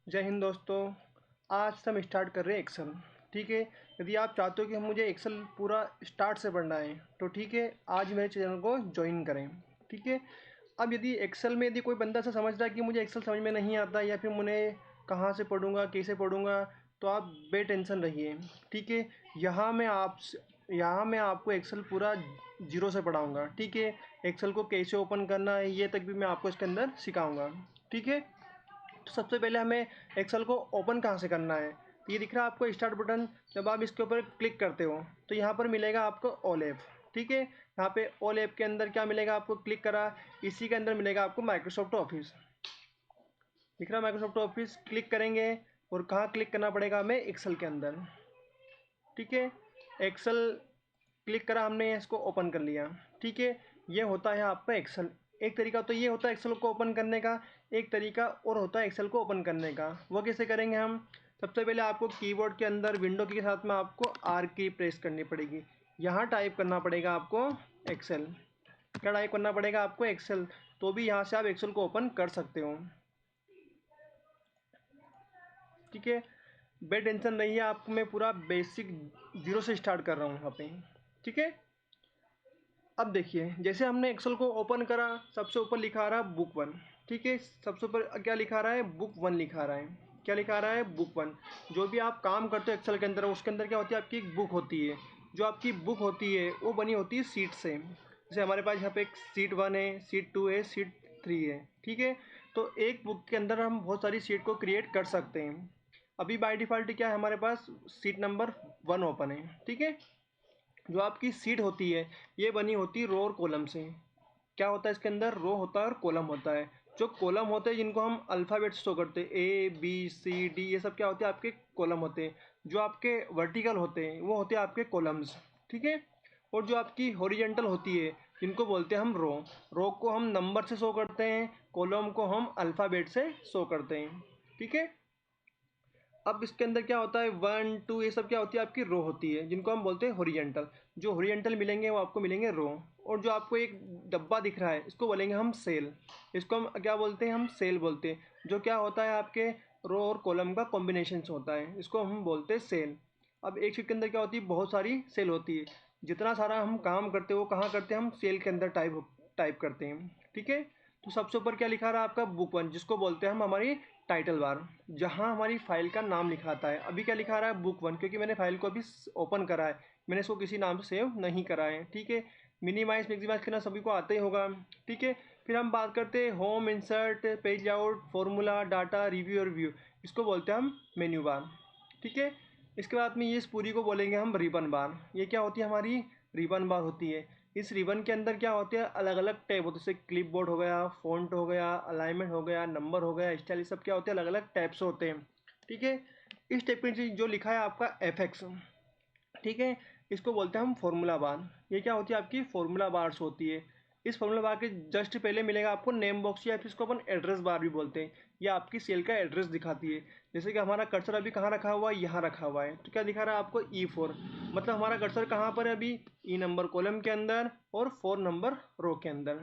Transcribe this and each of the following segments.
जय हिंद दोस्तों। आज से हम स्टार्ट कर रहे हैं एक्सेल। ठीक है। यदि आप चाहते हो कि हम मुझे एक्सेल पूरा स्टार्ट से पढ़ना है तो ठीक है, आज मेरे चैनल को ज्वाइन करें। ठीक है। अब यदि एक्सेल में यदि कोई बंदा ऐसा समझ रहा है कि मुझे एक्सेल समझ में नहीं आता या फिर मुझे कहाँ से पढ़ूंगा कैसे पढ़ूंगा, तो आप बेटेंशन रहिए। ठीक है। यहाँ मैं आप यहाँ मैं आपको एक्सेल पूरा जीरो से पढ़ाऊँगा। ठीक है। एक्सेल को कैसे ओपन करना है ये तक भी मैं आपको इसके अंदर सिखाऊँगा। ठीक है। तो सबसे पहले हमें एक्सेल को ओपन कहाँ से करना है, तो ये दिख रहा है आपको स्टार्ट बटन। जब आप इसके ऊपर क्लिक करते हो तो यहाँ पर मिलेगा आपको ऑल ऐप। ठीक है। यहाँ पे ऑल ऐप के अंदर क्या मिलेगा, आपको क्लिक करा, इसी के अंदर मिलेगा आपको माइक्रोसॉफ्ट ऑफिस। दिख रहा है माइक्रोसॉफ्ट ऑफिस, क्लिक करेंगे और कहाँ क्लिक करना पड़ेगा हमें, एक्सेल के अंदर। ठीक है। एक्सेल क्लिक करा हमने, इसको ओपन कर लिया। ठीक है। ये होता है आपका एक्सेल। एक तरीका तो ये होता है एक्सेल को ओपन करने का, एक तरीका और होता है एक्सेल को ओपन करने का। वो कैसे करेंगे हम, सबसे पहले आपको कीबोर्ड के अंदर विंडो की के साथ में आपको आर की प्रेस करनी पड़ेगी। यहाँ टाइप करना पड़ेगा आपको एक्सेल। क्या टाइप करना पड़ेगा आपको, एक्सेल। तो भी यहाँ से आप एक्सेल को ओपन कर सकते हो। ठीक है। बे टेंशन नहीं है, आपको मैं पूरा बेसिक जीरो से स्टार्ट कर रहा हूँ यहाँ पे। ठीक है। अब देखिए, जैसे हमने एक्सेल को ओपन करा, सबसे ऊपर लिखा रहा है बुक वन। ठीक है। सबसे ऊपर क्या लिखा रहा है, बुक वन लिखा रहा है। क्या लिखा रहा है, बुक वन। जो भी आप काम करते हो एक्सेल के अंदर, उसके अंदर क्या होती है, आपकी एक बुक होती है। जो आपकी बुक होती है वो बनी होती है सीट से। जैसे हमारे पास यहाँ पे एक सीट वन है, सीट टू है, सीट थ्री है। ठीक है। तो एक बुक के अंदर हम बहुत सारी सीट को क्रिएट कर सकते हैं। अभी बाय डिफ़ॉल्ट क्या है, हमारे पास सीट नंबर वन ओपन है। ठीक है। जो आपकी सीट होती है ये बनी होती है रो और कॉलम से। क्या होता है इसके अंदर, रो होता है और कॉलम होता है। जो कॉलम होते हैं जिनको हम अल्फ़ाबेट से शो करते हैं, ए बी सी डी, ये सब क्या होते हैं, आपके कॉलम होते हैं। जो आपके वर्टिकल होते हैं वो होते हैं आपके कॉलम्स। ठीक है। और जो आपकी हॉरिजेंटल होती है जिनको बोलते हैं हम रो। रो को हम नंबर से शो करते हैं, कॉलम को हम अल्फ़ाबेट से शो करते हैं। ठीक है। अब इसके अंदर क्या होता है, वन टू, ये सब क्या होती है, आपकी रो होती है जिनको हम बोलते हैं हॉरिजेंटल। जो हॉरिजेंटल मिलेंगे वो आपको मिलेंगे रो। और जो आपको एक डब्बा दिख रहा है इसको बोलेंगे हम सेल। इसको हम क्या बोलते हैं, हम सेल बोलते हैं। जो क्या होता है, आपके रो और कॉलम का कॉम्बिनेशन होता है, इसको हम बोलते हैं सेल। अब एक शीट के अंदर क्या होती है, बहुत सारी सेल होती है। जितना सारा हम काम करते हैं वो कहाँ करते हैं, हम सेल के अंदर टाइप टाइप करते हैं। ठीक है। तो सबसे ऊपर क्या लिखा रहा है आपका, बुक वन, जिसको बोलते हैं हम हमारी टाइटल बार, जहाँ हमारी फाइल का नाम लिखाता है। अभी क्या लिखा रहा है, बुक वन, क्योंकि मैंने फाइल को अभी ओपन करा है, मैंने इसको किसी नाम से सेव नहीं करा है। ठीक है। मिनिमाइज मैक्सिमाइज करना सभी को आता ही होगा। ठीक है। फिर हम बात करते हैं home, insert, page out, formula, data, review और व्यू, इसको बोलते हैं हम मेन्यू बार। ठीक है। इसके बाद में ये इस पूरी को बोलेंगे हम रिबन बार। ये क्या होती है, हमारी रिबन बार होती है। इस रिबन के अंदर क्या होते हैं, अलग अलग टैब होते हैं, जैसे क्लिपबोर्ड हो गया, फ़ॉन्ट हो गया, अलाइनमेंट हो गया, नंबर हो गया, स्टाइल, ये सब क्या होते हैं, अलग अलग टैब्स होते हैं। ठीक है। इस टाइप में जो लिखा है आपका एफएक्स, ठीक है, इसको बोलते हैं हम फॉर्मूला बार। ये क्या होती है, आपकी फॉर्मूला बार्स होती है। इस फॉर्मूला बार के जस्ट पहले मिलेगा आपको नेम बॉक्स, या फिर इसको अपन एड्रेस बार भी बोलते हैं। ये आपकी सेल का एड्रेस दिखाती है। जैसे कि हमारा कर्सर अभी कहाँ रखा हुआ है, यहाँ रखा हुआ है, तो क्या दिखा रहा है आपको, E4। मतलब हमारा कर्सर कहाँ पर है अभी, ई नंबर कॉलम के अंदर और 4 नंबर रो के अंदर।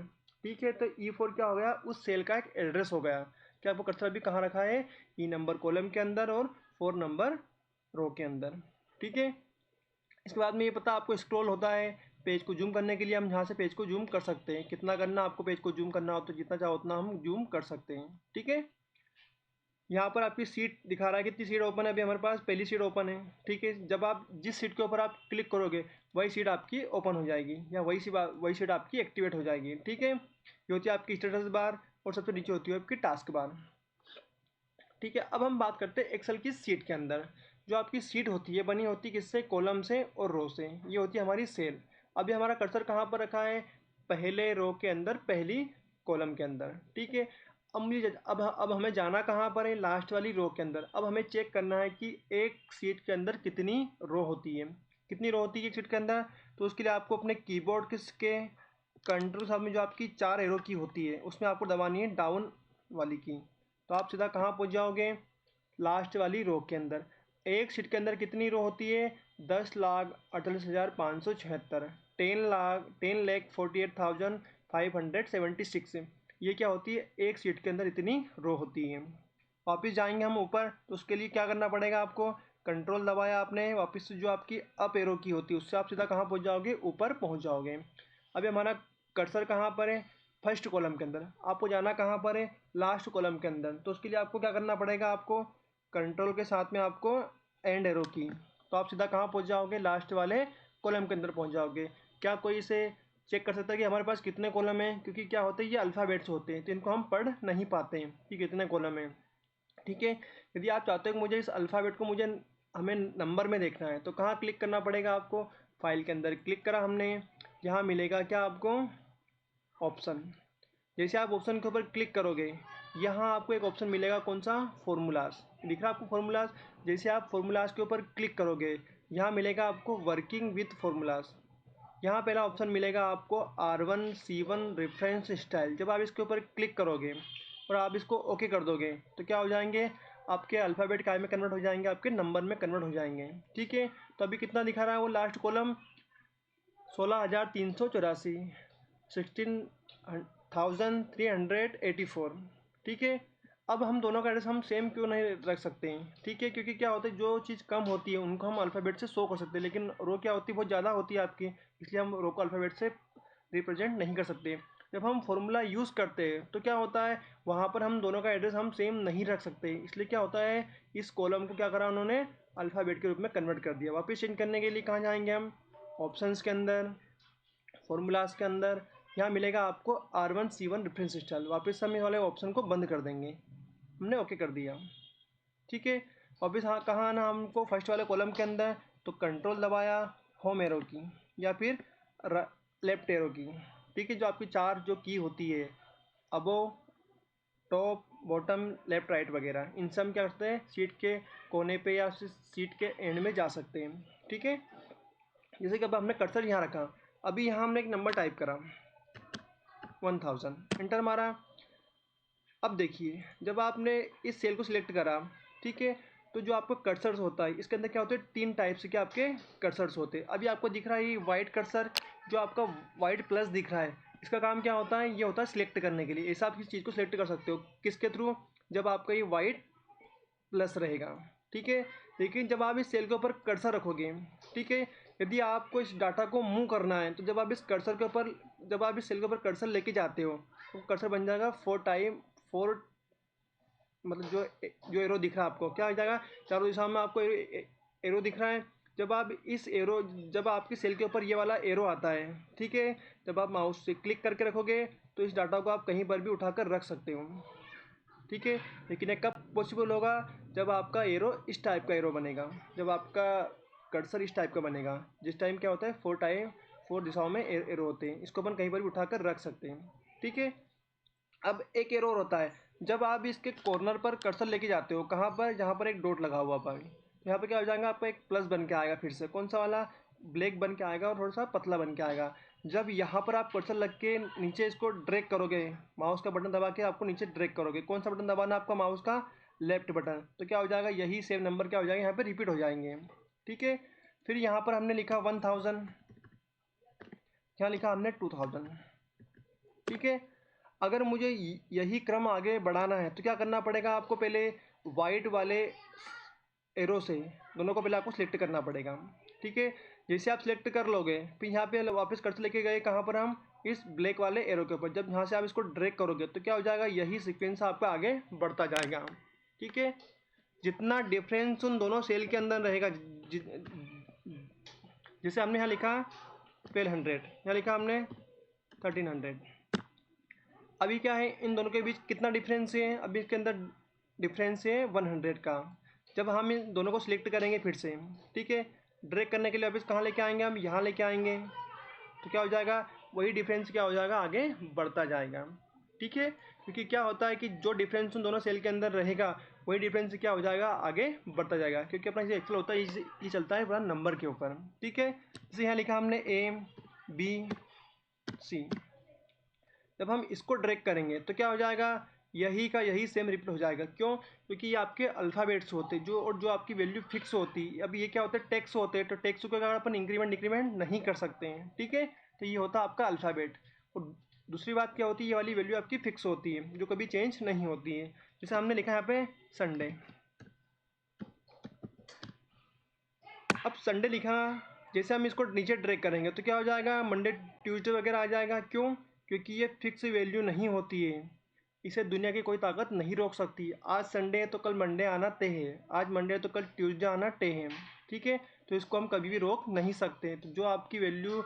ठीक है। तो E4 क्या हो गया, उस सेल का एक एड्रेस हो गया। क्या आपको कर्सर अभी कहाँ रखा है, ई नंबर कॉलम के अंदर और 4 नंबर रो के अंदर। ठीक है। इसके बाद में ये पता आपको स्क्रॉल होता है, पेज को जूम करने के लिए हम यहाँ से पेज को जूम कर सकते हैं। कितना करना आपको, पेज को जूम करना हो तो जितना चाहो उतना हम जूम कर सकते हैं। ठीक है। यहाँ पर आपकी सीट दिखा रहा है, कितनी सीट ओपन है, अभी हमारे पास पहली सीट ओपन है। ठीक है। जब आप जिस सीट के ऊपर आप क्लिक करोगे वही सीट आपकी ओपन हो जाएगी, या वही सीट आपकी एक्टिवेट हो जाएगी। ठीक है। ये होती है आपकी स्टेटस बार, और सबसे नीचे होती है आपकी टास्क बार। ठीक है। अब हम बात करते हैं एक्सेल की सीट के अंदर। जो आपकी सीट होती है बनी होती है किससे, कॉलम से और रो से। ये होती है हमारी सेल। अभी हमारा कर्सर कहाँ पर रखा है, पहले रो के अंदर, पहली कॉलम के अंदर। ठीक है। अब हमें जाना कहाँ पर है, लास्ट वाली रो के अंदर। अब हमें चेक करना है कि एक सीट के अंदर कितनी रो होती है, कितनी रो होती है एक सीट के अंदर। तो उसके लिए आपको अपने कीबोर्ड किसके कंट्रोल साथ में जो आपकी 4 एरो की होती है उसमें आपको दबानी है डाउन वाली की। तो आप सीधा कहाँ पहुँच जाओगे, लास्ट वाली रो के अंदर। एक सीट के अंदर कितनी रो होती है, 10,48,576, 10,48,576। ये क्या होती है, एक सीट के अंदर इतनी रो होती है। वापस जाएंगे हम ऊपर, तो उसके लिए क्या करना पड़ेगा आपको, कंट्रोल दबाया आपने, वापस से जो आपकी अप एरो की होती है उससे आप सीधा कहाँ पहुँच जाओगे, ऊपर पहुँच जाओगे। अभी हमारा कर्सर कहाँ पर है, फर्स्ट कॉलम के अंदर, आपको जाना कहाँ पर है, लास्ट कॉलम के अंदर। तो उसके लिए आपको क्या करना पड़ेगा, आपको कंट्रोल के साथ में आपको एंड एरो की, तो आप सीधा कहाँ पहुँच जाओगे, लास्ट वाले कॉलम के अंदर पहुँच जाओगे। क्या कोई इसे चेक कर सकता है कि हमारे पास कितने कॉलम हैं, क्योंकि क्या होता है ये अल्फ़ाबेट्स होते हैं तो इनको हम पढ़ नहीं पाते हैं कि कितने कॉलम हैं। ठीक है, यदि आप चाहते हो कि मुझे इस अल्फ़ाबेट को मुझे हमें नंबर में देखना है, तो कहाँ क्लिक करना पड़ेगा आपको, फाइल के अंदर क्लिक करा हमने, यहाँ मिलेगा क्या आपको, ऑप्शन। जैसे आप ऑप्शन के ऊपर क्लिक करोगे, यहाँ आपको एक ऑप्शन मिलेगा, कौन सा, फॉर्मूलाज, दिख रहा है आपको फॉर्मूलाज। जैसे आप फॉर्मूलाज के ऊपर क्लिक करोगे, यहाँ मिलेगा आपको वर्किंग विथ फॉर्मूलाज। यहाँ पहला ऑप्शन मिलेगा आपको R1C1 रेफरेंस स्टाइल। जब आप इसके ऊपर क्लिक करोगे और आप इसको ओके कर दोगे, तो क्या हो जाएंगे, आपके अल्फ़ाबेट काय में कन्वर्ट हो जाएंगे, आपके नंबर में कन्वर्ट हो जाएंगे। ठीक है, तो अभी कितना दिखा रहा है वो लास्ट कॉलम, 16,384, 16,384। ठीक है, अब हम दोनों का एड्रेस हम सेम क्यों नहीं रख सकते हैं, ठीक है, क्योंकि क्या होता है जो चीज़ कम होती है उनको हम अल्फ़ाबेट से शो कर सकते हैं, लेकिन रो क्या होती है बहुत ज़्यादा होती है आपकी, इसलिए हम रो को अल्फ़ाबेट से रिप्रेजेंट नहीं कर सकते। जब हम फॉर्मूला यूज़ करते हैं तो क्या होता है, वहाँ पर हम दोनों का एड्रेस हम सेम नहीं रख सकते, इसलिए क्या होता है, इस कॉलम को क्या करा उन्होंने, अल्फ़ाबेट के रूप में कन्वर्ट कर दिया। वापस चेंज करने के लिए कहाँ जाएंगे हम, ऑप्शंस के अंदर, फॉर्मूलाज के अंदर, यहाँ मिलेगा आपको R1C1 रेफरेंस स्टाइल। वापस हम इस वाले ऑप्शन को बंद कर देंगे, हमने ओके कर दिया। ठीक है, वापस हाँ कहाँ आना हमको, फर्स्ट वाले कॉलम के अंदर, तो कंट्रोल दबाया, होम एरो की या फिर लेफ्ट एरो की। ठीक है, जो आपकी चार जो की होती है, अबो, टॉप, बॉटम, लेफ्ट, राइट वगैरह, इन सब क्या करते हैं, सीट के कोने पे या सीट के एंड में जा सकते हैं। ठीक है, जैसे कि अब हमने कर्सर यहाँ रखा, अभी यहाँ हमने एक नंबर टाइप करा 1000, एंटर मारा। अब देखिए जब आपने इस सेल को सिलेक्ट करा, ठीक है, तो जो आपको कर्सर्स होता है इसके अंदर क्या होते हैं, तीन टाइप्स के आपके कर्सर्स होते हैं। अभी आपको दिख रहा है ये वाइट कर्सर, जो आपका वाइट प्लस दिख रहा है, इसका काम क्या होता है, ये होता है सिलेक्ट करने के लिए। ऐसा आप किसी चीज़ को सिलेक्ट कर सकते हो, किसके थ्रू, जब आपका ये वाइट प्लस रहेगा। ठीक है, लेकिन जब आप इस सेल के ऊपर कर्सर रखोगे, ठीक है, यदि आपको इस डाटा को मूव करना है, तो जब आप इस कर्सर के ऊपर, जब आप इस सेल के ऊपर कर्सर लेके जाते हो, तो कर्सर बन जाएगा फोर, मतलब जो एरो दिख रहा है आपको क्या हो जाएगा, चारों दिशाओं में आपको एरो दिख रहा है। जब आप इस एरो, जब आपकी सेल के ऊपर ये वाला एरो आता है, ठीक है, जब आप माउस से क्लिक करके रखोगे तो इस डाटा को आप कहीं पर भी उठाकर रख सकते हो। ठीक है, लेकिन ये कब पॉसिबल होगा, जब आपका एरो इस टाइप का एरो बनेगा, जब आपका कर्सर इस टाइप का बनेगा, जिस टाइम क्या होता है, फोर दिशाओं में एरो होते हैं, इसको अपन कहीं पर भी उठाकर रख सकते हैं। ठीक है, अब एक एरो और होता है, जब आप इसके कॉर्नर पर कर्सर लेके जाते हो, कहाँ पर, जहाँ पर एक डॉट लगा हुआ पाए, तो यहाँ पर क्या हो जाएगा, आपका एक प्लस बन के आएगा, फिर से कौन सा वाला, ब्लैक बन के आएगा और थोड़ा सा पतला बन के आएगा। जब यहाँ पर आप कर्सर लग के नीचे इसको ड्रैग करोगे, माउस का बटन दबा के आपको नीचे ड्रैग करोगे, कौन सा बटन दबाना आपका माउस का, लेफ्ट बटन, तो क्या हो जाएगा, यही सेम नंबर क्या हो जाएगा, यहाँ पर रिपीट हो जाएंगे। ठीक है, फिर यहाँ पर हमने लिखा 1000, यहाँ लिखा हमने 2000। ठीक है, अगर मुझे यही क्रम आगे बढ़ाना है तो क्या करना पड़ेगा आपको, पहले वाइट वाले एरो से दोनों को पहले आपको सिलेक्ट करना पड़ेगा। ठीक है, जैसे आप सिलेक्ट कर लोगे, फिर यहाँ पे वापस कर्सर लेके गए कहाँ पर, हम इस ब्लैक वाले एरो के ऊपर, जब यहाँ से आप इसको ड्रैग करोगे तो क्या हो जाएगा, यही सीक्वेंस आपका आगे बढ़ता जाएगा। ठीक है, जितना डिफरेंस उन दोनों सेल के अंदर रहेगा, जैसे हमने यहाँ लिखा 1200, यहाँ लिखा हमने 1300, अभी क्या है इन दोनों के बीच कितना डिफरेंस है, अभी इसके अंदर डिफरेंस है 100 का। जब हम इन दोनों को सिलेक्ट करेंगे फिर से, ठीक है, ड्रैग करने के लिए वापस कहाँ लेके आएंगे, हम यहाँ लेके आएंगे, तो क्या हो जाएगा, वही डिफरेंस क्या हो जाएगा, आगे बढ़ता जाएगा। ठीक है, क्योंकि क्या होता है कि जो डिफरेंस उन दोनों सेल के अंदर रहेगा वही डिफरेंस क्या हो जाएगा, आगे बढ़ता जाएगा, क्योंकि अपना एक्सेल होता है ये चलता है पूरा नंबर के ऊपर। ठीक है, जैसे यहाँ लिखा हमने ABC, जब हम इसको ड्रैग करेंगे तो क्या हो जाएगा, यही का यही सेम रिपीट हो जाएगा। क्यों, क्योंकि ये आपके अल्फ़ाबेट्स होते हैं जो, और जो आपकी वैल्यू फिक्स होती है। अब ये क्या होता है, टेक्स्ट होते हैं, तो टेक्स्ट को अगर अपन इंक्रीमेंट डिक्रीमेंट नहीं कर सकते हैं। ठीक है, तो ये होता है आपका अल्फ़ाबेट, और दूसरी बात क्या होती है, ये वाली वैल्यू आपकी फिक्स होती है जो कभी चेंज नहीं होती है। जैसे हमने लिखा है यहाँ पे संडे, अब संडे लिखा, जैसे हम इसको नीचे ड्रैग करेंगे तो क्या हो जाएगा, मंडे ट्यूसडे वगैरह आ जाएगा। क्यों? क्योंकि ये फिक्स वैल्यू नहीं होती है, इसे दुनिया की कोई ताकत नहीं रोक सकती। आज संडे है तो कल मंडे आना तय है, आज मंडे है तो कल ट्यूसडे आना तय है, ठीक है। तो इसको हम कभी भी रोक नहीं सकते। तो जो आपकी वैल्यू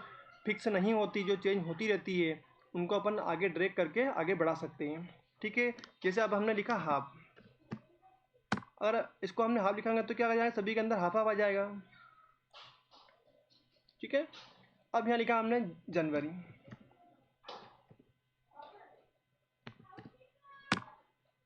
फिक्स नहीं होती, जो चेंज होती रहती है, उनको अपन आगे ड्रैग करके आगे बढ़ा सकते हैं, ठीक है। जैसे अब हमने लिखा हाफ, अगर इसको हमने हाफ लिखांगे तो क्या आ जाएगा, सभी के अंदर हाफ हाफ आ जाएगा, ठीक है। अब यहाँ लिखा हमने जनवरी,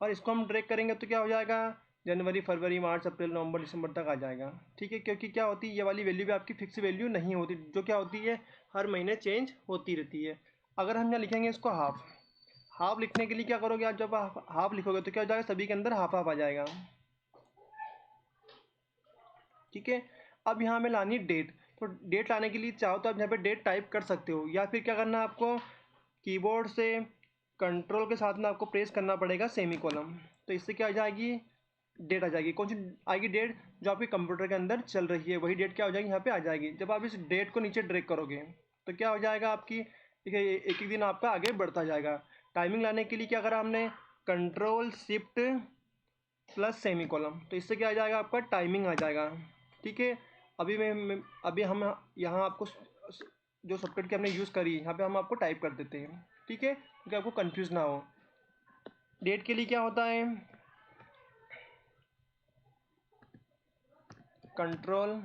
और इसको हम ड्रैग करेंगे तो क्या हो जाएगा, जनवरी फरवरी मार्च अप्रैल नवंबर दिसंबर तक आ जाएगा, ठीक है। क्योंकि क्या होती है, ये वाली वैल्यू भी आपकी फिक्स वैल्यू नहीं होती, जो क्या होती है हर महीने चेंज होती रहती है। अगर हम यहाँ लिखेंगे इसको हाफ, हाफ लिखने के लिए क्या करोगे आप, जब हाफ लिखोगे तो क्या हो जाएगा, सभी के अंदर हाफ हाफ आ जाएगा, ठीक है। अब यहाँ में लानी डेट, तो डेट लाने के लिए चाहो तो आप यहाँ पे डेट टाइप कर सकते हो, या फिर क्या करना है आपको, कीबोर्ड से कंट्रोल के साथ में आपको प्रेस करना पड़ेगा सेमी कॉलम। तो इससे क्या आ जाएगी, डेट आ जाएगी। कौन सी आएगी, डेट जो आपके कंप्यूटर के अंदर चल रही है, वही डेट क्या हो जाएगी यहाँ पे आ जाएगी। जब आप इस डेट को नीचे ड्रैग करोगे तो क्या हो जाएगा आपकी, देखिए एक एक दिन आपका आगे बढ़ता जाएगा। टाइमिंग लाने के लिए क्या करा हमने, control shift plus semi column, तो इससे क्या आ जाएगा, आपका टाइमिंग आ जाएगा, ठीक है। अभी हम यहाँ आपको जो शॉर्टकट की हमने यूज़ करी, यहाँ पे हम आपको टाइप कर देते हैं, ठीक है, क्योंकि आपको कंफ्यूज ना हो। डेट के लिए क्या होता है, कंट्रोल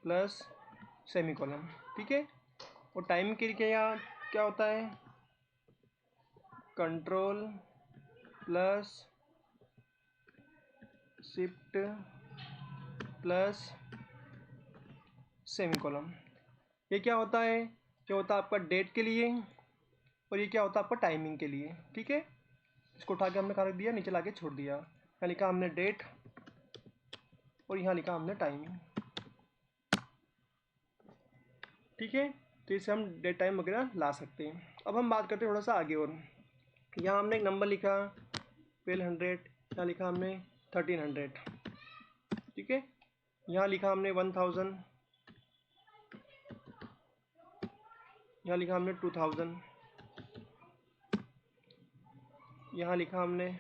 प्लस सेमी कॉलम, ठीक है। और टाइम के लिए क्या होता है, control plus shift plus semi column. ये क्या होता है, क्या होता है आपका डेट के लिए, और ये क्या होता है आपका टाइमिंग के लिए, ठीक है। इसको उठा के हमने कहा रख दिया, नीचे लाके छोड़ दिया, यहाँ लिखा हमने डेट और यहाँ लिखा हमने टाइमिंग, ठीक है। तो इसे हम डेट टाइम वगैरह ला सकते हैं। अब हम बात करते हैं थोड़ा सा आगे, और यहाँ हमने एक नंबर लिखा 1200, यहाँ लिखा हमने 1300, ठीक है। यहाँ लिखा हमने 1000, यहाँ लिखा हमने 2000, यहाँ लिखा हमने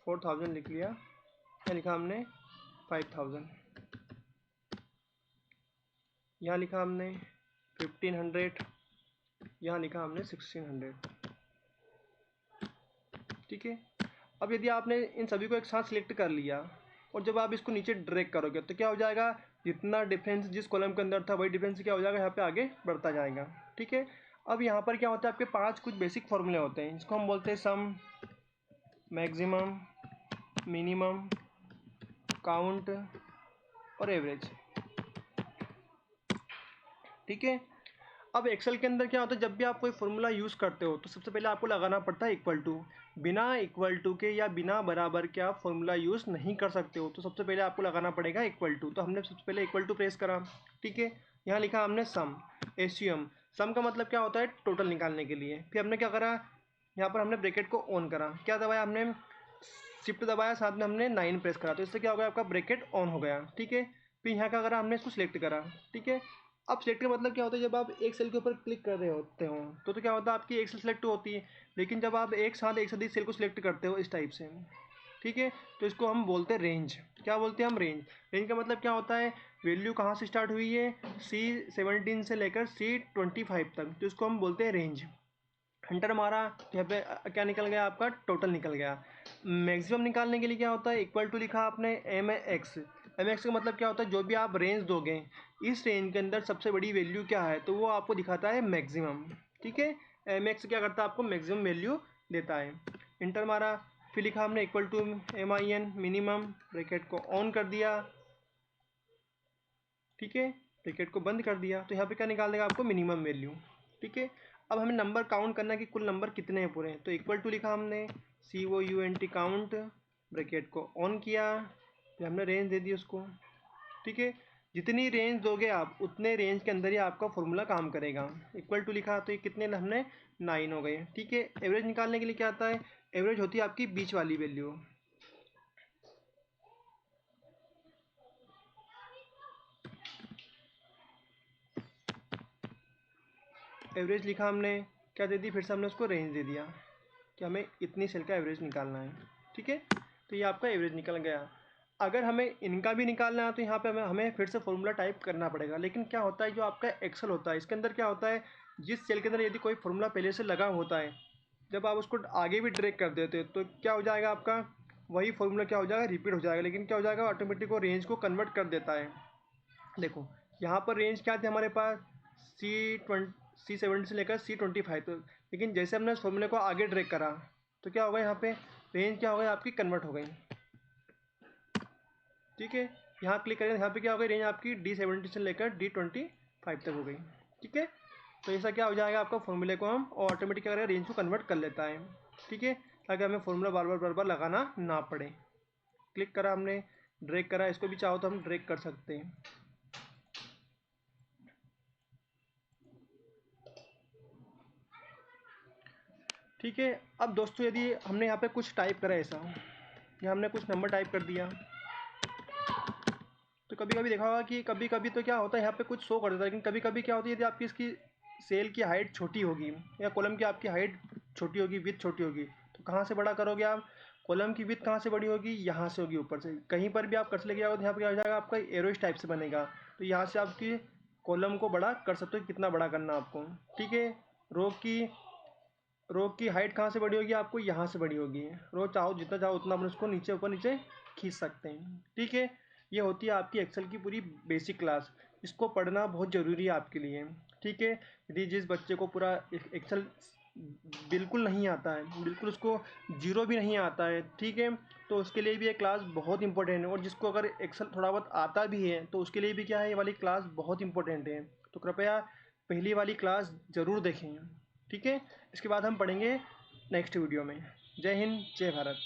4000 लिख लिया, यहाँ लिखा हमने 5000, यहाँ लिखा हमने 1500, यहाँ लिखा हमने 1600, ठीक है। अब यदि आपने इन सभी को एक साथ सिलेक्ट कर लिया और जब आप इसको नीचे ड्रैग करोगे तो क्या हो जाएगा, जितना डिफरेंस जिस कॉलम के अंदर था वही डिफरेंस क्या हो जाएगा, यहाँ पे आगे बढ़ता जाएगा, ठीक है। अब यहाँ पर क्या होता है, आपके 5 कुछ बेसिक फॉर्मूले होते हैं, जिसको हम बोलते हैं सम, मैक्सिमम, मिनिमम, काउंट और एवरेज, ठीक है। अब एक्सेल के अंदर क्या होता है, जब भी आप कोई फॉर्मूला यूज़ करते हो तो सबसे पहले आपको लगाना पड़ता है इक्वल टू। बिना इक्वल टू के या बिना बराबर के आप फॉर्मूला यूज़ नहीं कर सकते हो, तो सबसे पहले आपको लगाना पड़ेगा इक्वल टू। तो हमने सबसे पहले इक्वल टू प्रेस करा, ठीक है। यहाँ लिखा हमने सम, एसयूएम, सम का मतलब क्या होता है, टोटल निकालने के लिए। फिर हमने क्या करा, यहाँ पर हमने ब्रैकेट को ऑन करा, क्या दबाया हमने, शिफ्ट दबाया, साथ में हमने 9 प्रेस करा, तो इससे क्या हो गया, आपका ब्रैकेट ऑन हो गया, ठीक है। फिर यहाँ क्या करा हमने, इसको सिलेक्ट करा, ठीक है। अब सेलेक्ट का मतलब क्या होता है, जब आप एक सेल के ऊपर क्लिक कर रहे होते हो तो क्या होता है, आपकी एक सेल सेलेक्ट होती है। लेकिन जब आप एक साथ अधिक सेल को सिलेक्ट करते हो इस टाइप से, ठीक है, तो इसको हम बोलते हैं रेंज। क्या बोलते हैं हम, रेंज। रेंज का मतलब क्या होता है, वैल्यू कहाँ से स्टार्ट हुई है, C17 से लेकर C25 तक, तो इसको हम बोलते हैं रेंज। एंटर मारा, यहाँ पे क्या निकल गया, आपका टोटल निकल गया। मैक्सिमम निकालने के लिए क्या होता है, इक्वल टू लिखा आपने MX, MX का मतलब क्या होता है, जो भी आप रेंज दोगे इस रेंज के अंदर सबसे बड़ी वैल्यू क्या है, तो वो आपको दिखाता है मैक्सिमम, ठीक है। MX क्या करता है, आपको मैक्सिमम वैल्यू देता है। इंटर मारा, फिर लिखा हमने equal to MIN, minimum, bracket को ऑन कर दिया, ठीक है, ब्रैकेट को बंद कर दिया, तो यहाँ पे क्या निकाल देगा आपको, मिनिमम वैल्यू, ठीक है। अब हमें नंबर काउंट करना है कि कुल नंबर कितने हैं पूरे, तो इक्वल टू लिखा हमने COUNT काउंट, ब्रैकेट को ऑन किया, फिर हमने रेंज दे दी उसको, ठीक है। जितनी रेंज दोगे आप उतने रेंज के अंदर ही आपका फॉर्मूला काम करेगा। इक्वल टू लिखा तो ये कितने हमने 9 हो गए। ठीक है, एवरेज निकालने के लिए क्या आता है, एवरेज होती है आपकी बीच वाली वैल्यू। एवरेज लिखा हमने, क्या दे दी, फिर से हमने उसको रेंज दे दिया कि हमें इतनी सेल का एवरेज निकालना है। ठीक है, तो ये आपका एवरेज निकल गया। अगर हमें इनका भी निकालना है तो यहाँ पे हमें फिर से फॉर्मूला टाइप करना पड़ेगा। लेकिन क्या होता है, जो आपका एक्सेल होता है इसके अंदर क्या होता है, जिस सेल के अंदर यदि कोई फॉर्मूला पहले से लगा होता है, जब आप उसको आगे भी ड्रैग कर देते हो तो क्या हो जाएगा, आपका वही फॉर्मूला क्या हो जाएगा, रिपीट हो जाएगा। लेकिन क्या हो जाएगा, ऑटोमेटिक वो रेंज को कन्वर्ट कर देता है। देखो यहाँ पर रेंज क्या थी हमारे पास, C70 से लेकर C25 तो, लेकिन जैसे हमने उस फॉर्मूले को आगे ड्रैग करा तो क्या होगा, यहाँ पे रेंज क्या हो गई आपकी, कन्वर्ट हो गई। ठीक है, यहाँ क्लिक करें, यहाँ पे क्या हो गई, रेंज आपकी D70 से लेकर D25 तक हो गई। ठीक है, तो ऐसा क्या हो जाएगा, आपका फॉर्मूले को हम ऑटोमेटिक क्या करेगा, रेंज को कन्वर्ट कर लेता है। ठीक है, ताकि हमें फॉर्मूला बार बार लगाना ना पड़े। क्लिक करा हमने, ड्रैग करा, इसको भी चाहो तो हम ड्रैग कर सकते हैं। ठीक है, अब दोस्तों यदि हमने यहाँ पे कुछ टाइप करा ऐसा, या हमने कुछ नंबर टाइप कर दिया, तो कभी कभी देखा होगा कि कभी कभी तो क्या होता है, यहाँ पे कुछ शो कर देता है। लेकिन कभी कभी क्या होती है, यदि आपकी इसकी सेल की हाइट छोटी होगी या कॉलम की आपकी हाइट छोटी होगी, विथ छोटी होगी, तो कहाँ से बड़ा करोगे आप, कॉलम की विथ कहाँ से बड़ी होगी, यहाँ से होगी, ऊपर से। कहीं पर भी आप कर्सर लेके आओगे तो यहाँ पर क्या हो जाएगा, आपका एरो इस टाइप से बनेगा। तो यहाँ से आपकी कॉलम को बड़ा कर सकते हो, कितना बड़ा करना आपको। ठीक है, रो की हाइट कहाँ से बड़ी होगी, आपको यहाँ से बड़ी होगी। रो चाहो जितना चाहो उतना अपन उसको नीचे ऊपर नीचे खींच सकते हैं। ठीक है, ये होती है आपकी एक्सेल की पूरी बेसिक क्लास। इसको पढ़ना बहुत ज़रूरी है आपके लिए। ठीक है, यदि जिस बच्चे को पूरा एक्सेल बिल्कुल नहीं आता है, बिल्कुल उसको जीरो भी नहीं आता है, ठीक है, तो उसके लिए भी ये क्लास बहुत इंपॉर्टेंट है। और जिसको अगर एक्सेल थोड़ा बहुत आता भी है तो उसके लिए भी क्या है, ये वाली क्लास बहुत इंपॉर्टेंट है। तो कृपया पहली वाली क्लास ज़रूर देखें। ठीक है, इसके बाद हम पढ़ेंगे नेक्स्ट वीडियो में। जय हिंद, जय भारत।